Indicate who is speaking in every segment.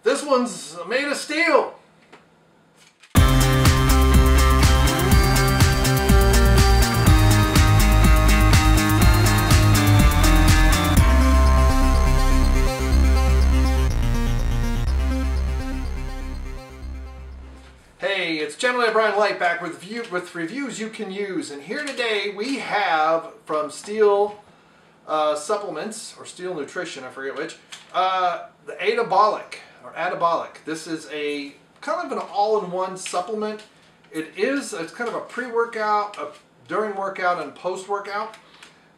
Speaker 1: This one's made of steel. Hey, it's Channel Dad Bryon Lape back with reviews you can use, and here today we have from Steel Supplements, or Steel Nutrition, I forget which, the Adabolic. This is a kind of an all-in-one supplement. It's kind of a pre-workout, a during workout, and post-workout.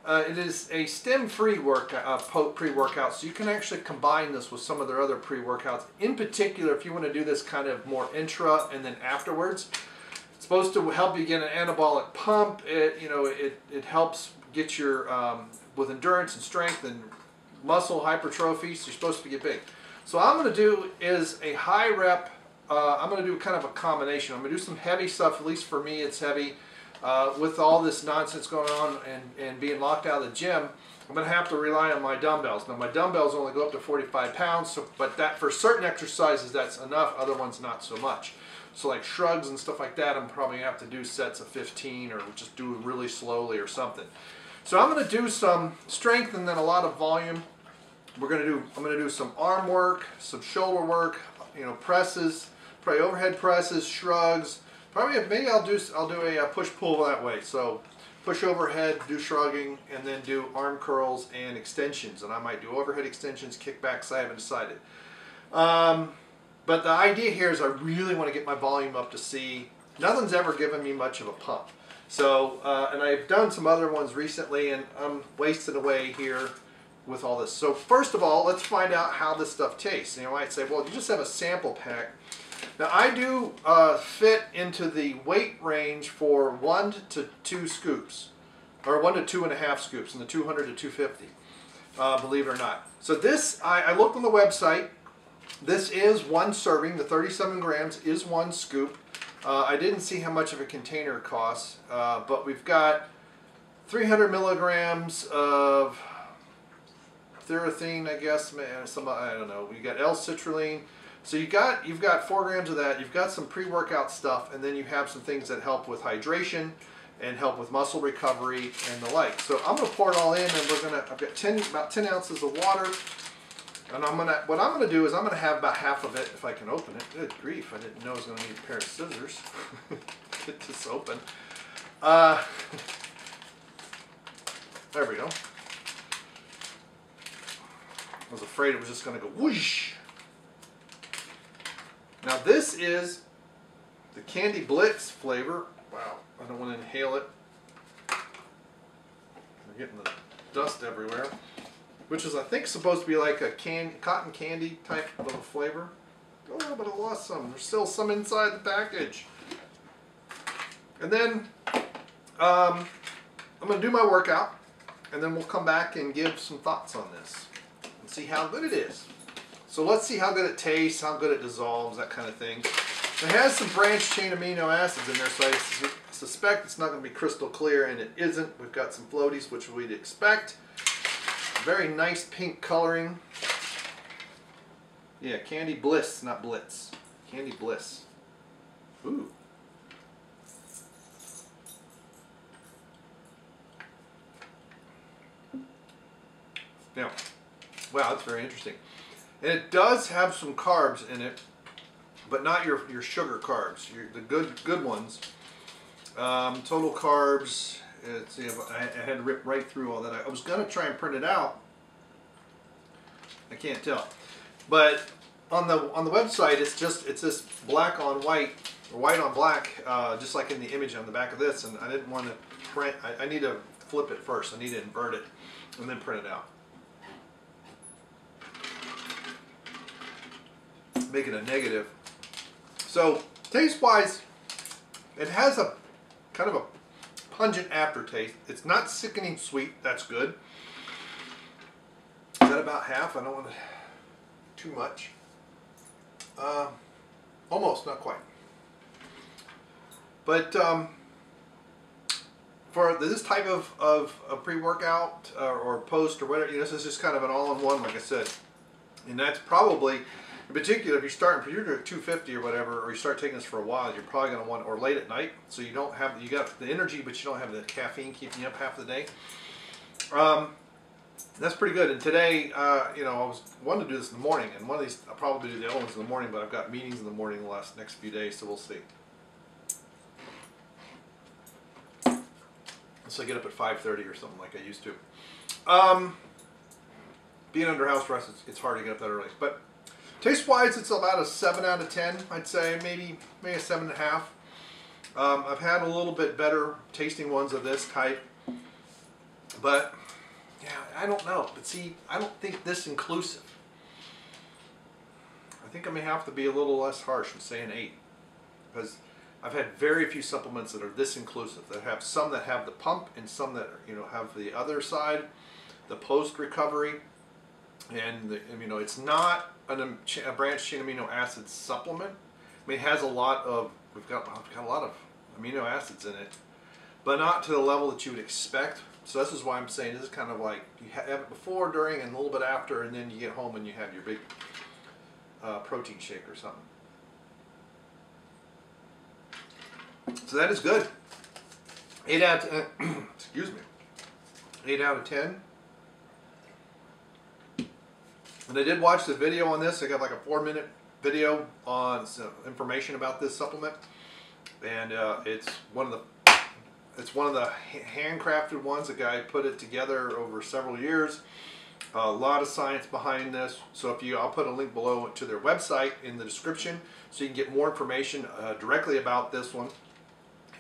Speaker 1: It is a stem-free pre-workout, so you can actually combine this with some of their other pre-workouts. In particular, if you want to do this kind of more intra and then afterwards, it's supposed to help you get an anabolic pump. It helps get your with endurance and strength and muscle hypertrophy. So you're supposed to get big. So what I'm going to do is a high rep. I'm going to do kind of a combination. I'm going to do some heavy stuff. At least for me, it's heavy. With all this nonsense going on and being locked out of the gym, I'm going to have to rely on my dumbbells. Now my dumbbells only go up to 45 pounds, but that for certain exercises that's enough, other ones not so much. So like shrugs and stuff like that, I'm probably going to have to do sets of 15 or just do it really slowly or something. So I'm going to do some strength and then a lot of volume. I'm going to do some arm work, some shoulder work, presses, probably overhead presses, shrugs. Maybe I'll do a push-pull that way. So push overhead, do shrugging, and then do arm curls and extensions. And I might do overhead extensions, kickbacks. I haven't decided. But the idea here is I really want to get my volume up to see. Nothing's ever given me much of a pump. So, and I've done some other ones recently, and I'm wasted away here with all this. So first of all, let's find out how this stuff tastes. You might say, well, you just have a sample pack. Now I do fit into the weight range for 1 to 2 scoops, or 1 to 2.5 scoops in the 200 to 250, believe it or not. So this, I looked on the website, this is 1 serving, the 37 grams is 1 scoop. I didn't see how much of a container it costs, but we've got 300 milligrams of therapine, I guess, I don't know. We got L-citrulline. So you've got 4 grams of that. You've got some pre-workout stuff, and then you have some things that help with hydration and help with muscle recovery and the like. So I'm going to pour it all in, and I've got about 10 ounces of water, and what I'm gonna do is I'm gonna have about half of it if I can open it. Good grief! I didn't know I was gonna need a pair of scissors. Get this open. There we go. I was afraid it was just gonna go whoosh. Now this is the Candy Blitz flavor. Wow, I don't want to inhale it. I'm getting the dust everywhere. Which is, I think, supposed to be like a cotton candy type of a flavor. Oh, but I lost some. There's still some inside the package. And then I'm going to do my workout, and then we'll come back and give some thoughts on this and see how good it is. So let's see how good it tastes, how good it dissolves, that kind of thing. It has some branched chain amino acids in there, so I suspect it's not going to be crystal clear, and it isn't. We've got some floaties, which we'd expect. Very nice pink coloring. Yeah, Candy Bliss, not Blitz. Candy Bliss. Ooh. Now, wow, that's very interesting. And it does have some carbs in it, but not your sugar carbs, the good ones. Total carbs. I had to rip right through all that. I was going to try and print it out. I can't tell. But on the website, it's this black on white, or white on black, just like in the image on the back of this. And I didn't want to print. I need to flip it first. I need to invert it and then print it out. Make it a negative. So taste-wise, it has a kind of a pungent aftertaste. It's not sickening sweet. That's good. Is that about half? I don't want too much. Almost, not quite. But for this type of pre-workout or post or whatever, this is just kind of an all-in-one, like I said. And that's probably, In particular, if you're starting, you're at 250 or whatever, or you start taking this for a while, you're probably going to want, or late at night, so you don't have, you got the energy, but you don't have the caffeine keeping you up half the day. That's pretty good. And today, you know, I was wanting to do this in the morning, and one of these, I'll probably do the other ones in the morning, but I've got meetings in the morning the next few days, so we'll see. So I get up at 5:30 or something like I used to. Being under house arrest, it's hard to get up that early. But taste-wise, it's about a 7 out of 10, I'd say, maybe a 7.5. I've had a little bit better tasting ones of this type, but yeah, I don't know. But see, I don't think this inclusive. I think I may have to be a little less harsh and say an 8, because I've had very few supplements that are this inclusive. That have some that have the pump and some that, you know, have the other side, the post-recovery. And you know, it's not a branched chain amino acid supplement. I mean, it has a lot of, we've got a lot of amino acids in it, but not to the level that you would expect. So this is why I'm saying this is kind of like you have it before, during, and a little bit after, and then you get home and you have your big protein shake or something. So that is good. 8 out of 10, excuse me, 8 out of 10. And I did watch the video on this. I got like a 4-minute video on some information about this supplement, and it's one of the handcrafted ones. A guy put it together over several years. A lot of science behind this. So if I'll put a link below to their website in the description, so you can get more information directly about this one.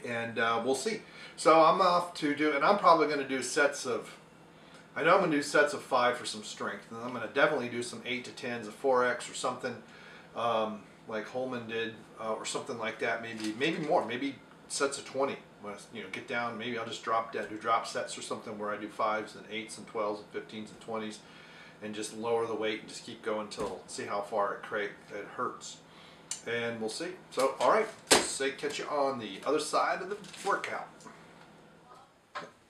Speaker 1: And we'll see. So I'm off to do, and I'm probably going to do sets of, I know I'm going to do sets of 5 for some strength, and I'm going to definitely do some 8 to 10s of 4X or something like Holman did, or something like that. Maybe more. Maybe sets of 20. When I, you know, get down. Maybe I'll just do drop sets or something where I do 5s and 8s and 12s and 15s and 20s, and just lower the weight and just keep going until see how far it hurts, and we'll see. So all right, say catch you on the other side of the workout.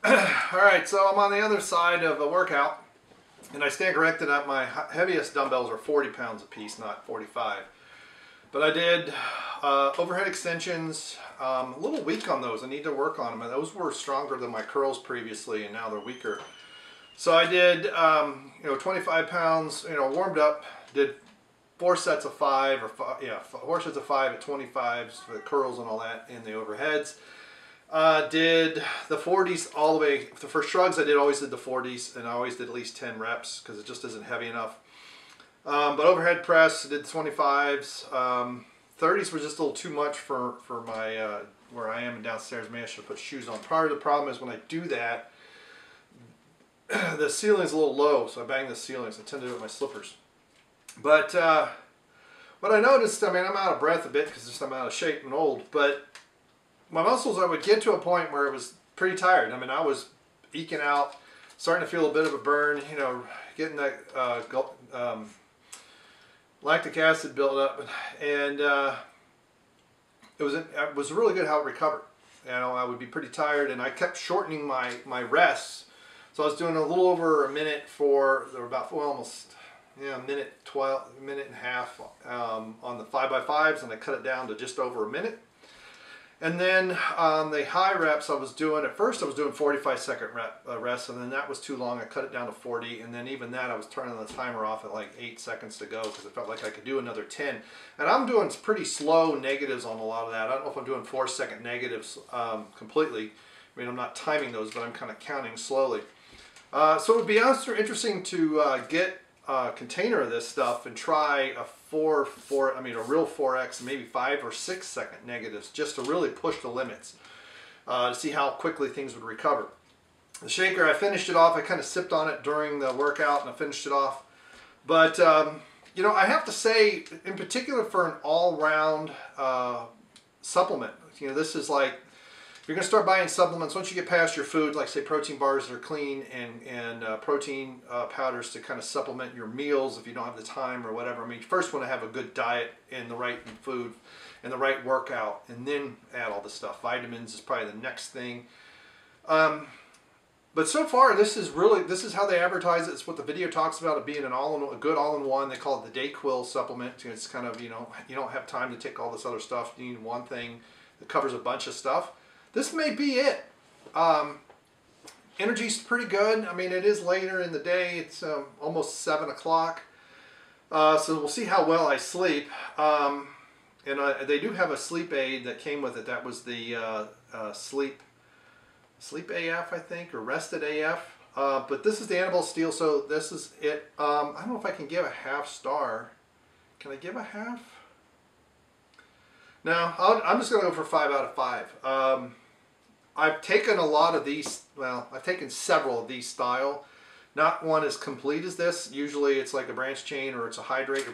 Speaker 1: Alright, so I'm on the other side of a workout, and I stand corrected that my heaviest dumbbells are 40 pounds a piece, not 45. But I did overhead extensions, a little weak on those. I need to work on them. And those were stronger than my curls previously, and now they're weaker. So I did, you know, 25 pounds, you know, warmed up, did 4 sets of 5, or 4 sets of 5 at 25s for the curls and all that in the overheads. Did the 40s all the way. For shrugs, I always did the 40s, and I always did at least 10 reps because it just isn't heavy enough. But overhead press, I did the 25s. 30s were just a little too much for my where I am downstairs. Maybe I should put shoes on. Part of the problem is when I do that, the ceiling's a little low, so I bang the ceilings. I tend to do it with my slippers. But what I noticed, I mean, I'm out of breath a bit because I'm out of shape and old, but my muscles, I would get to a point where it was pretty tired. I mean, I was eking out, starting to feel a bit of a burn, you know, getting that lactic acid build up, and it was really good how it recovered. You know, I would be pretty tired, and I kept shortening my rests. So I was doing a little over a minute for, there were about, well, almost, yeah, a minute and a half on the 5x5s, and I cut it down to just over a minute. And then on the high reps, I was doing, at first I was doing 45-second rests, and then that was too long. I cut it down to 40, and then even that I was turning the timer off at like 8 seconds to go because I felt like I could do another 10. And I'm doing pretty slow negatives on a lot of that. I don't know if I'm doing 4-second negatives completely. I mean, I'm not timing those, but I'm kind of counting slowly. So it would be interesting to get a container of this stuff and try a real 4X, and maybe 5 or 6 second negatives, just to really push the limits to see how quickly things would recover. The shaker, I finished it off. I kind of sipped on it during the workout, and I finished it off. But you know, I have to say, in particular for an all-round supplement, you know, this is like, if you're going to start buying supplements, once you get past your food, like say protein bars that are clean, and protein powders to kind of supplement your meals if you don't have the time or whatever. I mean, you first want to have a good diet and the right food and the right workout, and then add all the stuff. Vitamins is probably the next thing. But so far, this is how they advertise it. It's what the video talks about, it being a good all-in-one. They call it the DayQuil supplement. It's kind of, you know, you don't have time to take all this other stuff. You need one thing that covers a bunch of stuff. This may be it. Energy's pretty good. I mean, it is later in the day. It's almost 7 o'clock. So we'll see how well I sleep. And they do have a sleep aid that came with it. That was the Sleep AF, I think, or Rested AF. But this is the Adabolic Steel, so this is it. I don't know if I can give a half star. Can I give a half? No, I'm just going to go for 5 out of 5. I've taken a lot of these, well, I've taken several of these style. Not one as complete as this. Usually it's like a branch chain, or it's a hydration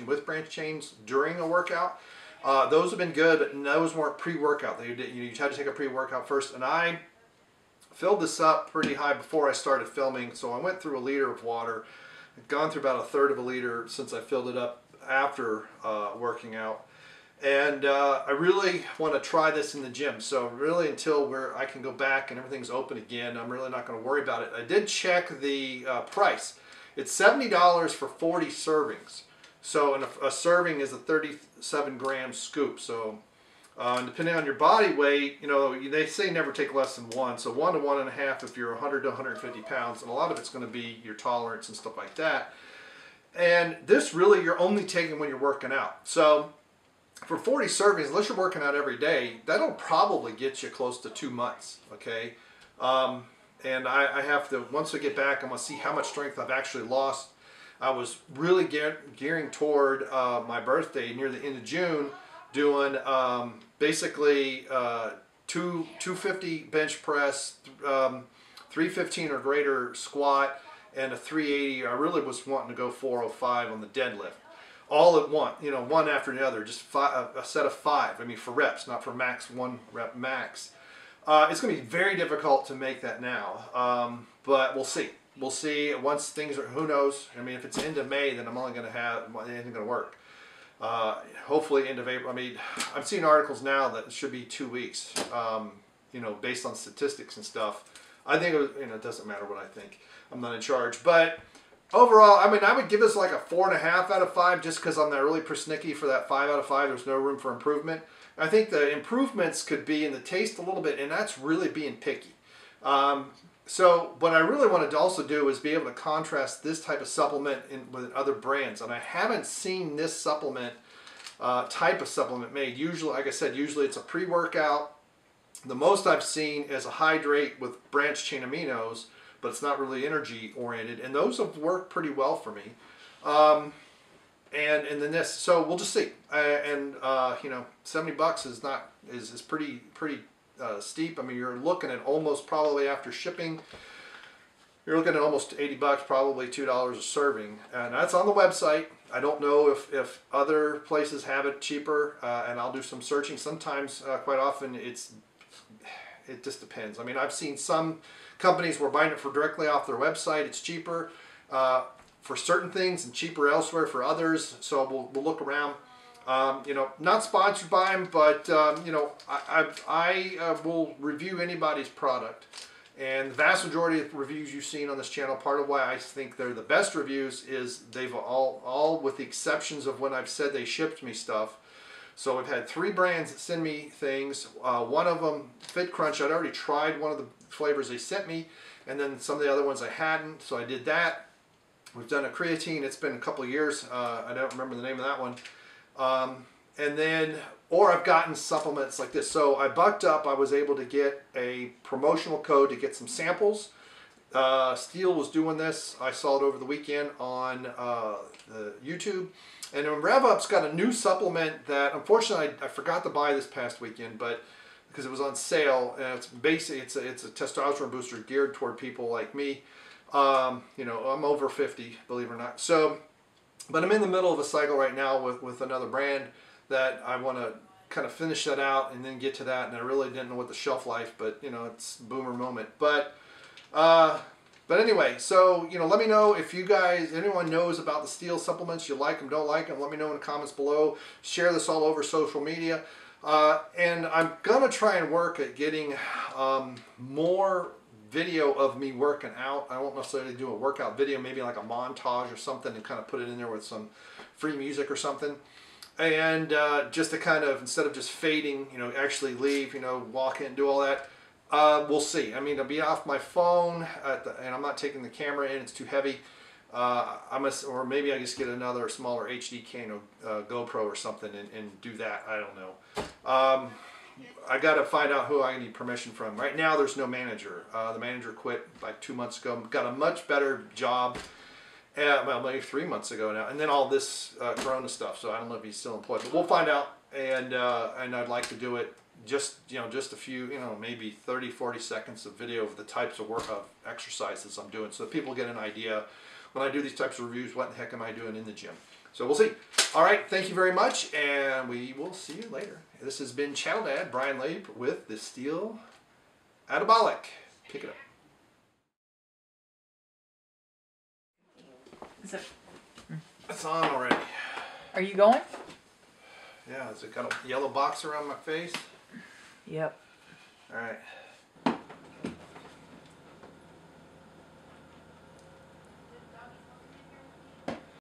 Speaker 1: with branch chains during a workout. Those have been good, but those weren't pre-workout. You had to take a pre-workout first, and I filled this up pretty high before I started filming, so I went through a liter of water. I've gone through about 1/3 of a liter since I filled it up after working out. And I really want to try this in the gym. So really, until I can go back and everything's open again, I'm really not going to worry about it. I did check the price. It's $70 for 40 servings. So a serving is a 37-gram scoop. So depending on your body weight, you know, they say never take less than 1. So 1 to 1.5 if you're 100 to 150 pounds. And a lot of it's going to be your tolerance and stuff like that. And this really, you're only taking when you're working out. So for 40 servings, unless you're working out every day, that'll probably get you close to 2 months, okay? And I have to, once I get back, I'm going to see how much strength I've actually lost. I was really gearing toward my birthday near the end of June, doing basically 250 bench press, 315 or greater squat, and a 380. I really was wanting to go 405 on the deadlift. All at once, you know, one after the other, just a set of 5. I mean, for reps, not for max, 1 rep max. It's going to be very difficult to make that now, but we'll see. We'll see once things are, who knows? I mean, if it's end of May, then I'm only going to have, it isn't going to work. Hopefully end of April. I mean, I'm seeing articles now that it should be 2 weeks, you know, based on statistics and stuff. I think, you know, it doesn't matter what I think. I'm not in charge, but overall, I mean, I would give this like a 4.5 out of 5 just because I'm not really persnickety for that 5 out of 5. There's no room for improvement. I think the improvements could be in the taste a little bit, and that's really being picky. So what I really wanted to also do is be able to contrast this type of supplement with other brands. And I haven't seen this supplement, type of supplement made. Usually, like I said, usually it's a pre-workout. The most I've seen is a hydrate with branched chain aminos, but it's not really energy oriented, and those have worked pretty well for me. And then this, so we'll just see. You know, $70 is pretty steep. I mean, you're looking at almost, probably after shipping, you're looking at almost $80, probably $2 a serving, and that's on the website. I don't know if other places have it cheaper, and I'll do some searching. Sometimes, quite often, it just depends. I mean, I've seen some companies were buying it for directly off their website. It's cheaper for certain things and cheaper elsewhere for others. So we'll look around. You know, not sponsored by them, but you know, I will review anybody's product. And the vast majority of reviews you've seen on this channel, part of why I think they're the best reviews is they've all with the exceptions of when I've said they shipped me stuff. So I've had 3 brands that send me things. One of them, Fit Crunch, I'd already tried one of the flavors they sent me, and then some of the other ones I hadn't, so I did that. We've done a creatine. It's been a couple of years. I don't remember the name of that one. And then, or I've gotten supplements like this. So I bucked up. I was able to get a promotional code to get some samples. Steel was doing this. I saw it over the weekend on YouTube. And then RevUp's got a new supplement that, unfortunately, I forgot to buy this past weekend, but because it was on sale. And it's basically it's a testosterone booster geared toward people like me. You know, I'm over 50, believe it or not. So, but I'm in the middle of a cycle right now with another brand that I want to kind of finish that out and then get to that. And I really didn't know what the shelf life, but you know, it's boomer moment. But anyway, so, you know, let me know if you guys, anyone knows about the Steel supplements, you like them, don't like them, let me know in the comments below. Share this all over social media. And I'm gonna try and work at getting more video of me working out. I won't necessarily do a workout video, maybe like a montage or something, and kind of put it in there with some free music or something. And just to kind of, instead of just fading, you know, actually leave, you know, walk in, do all that. We'll see. I mean, I'll be off my phone, and I'm not taking the camera in. It's too heavy. Or maybe I just get another smaller HD cam, GoPro or something, and do that. I don't know. I got to find out who I need permission from. Right now, there's no manager. The manager quit like 2 months ago. Got a much better job. Well, maybe 3 months ago now, and then all this Corona stuff. So I don't know if he's still employed, but we'll find out. And I'd like to do it just a few, maybe 30-40 seconds of video of the types of exercises I'm doing, so that people get an idea when I do these types of reviews. What the heck am I doing in the gym? So we'll see. All right, thank you very much, and we will see you later. This has been Channel Dad Bryon Lape with the Steel Adabolic. Pick it up. It's on already.
Speaker 2: Are you going?
Speaker 1: Yeah, has it got a yellow box around my face?
Speaker 2: Yep.
Speaker 1: All right.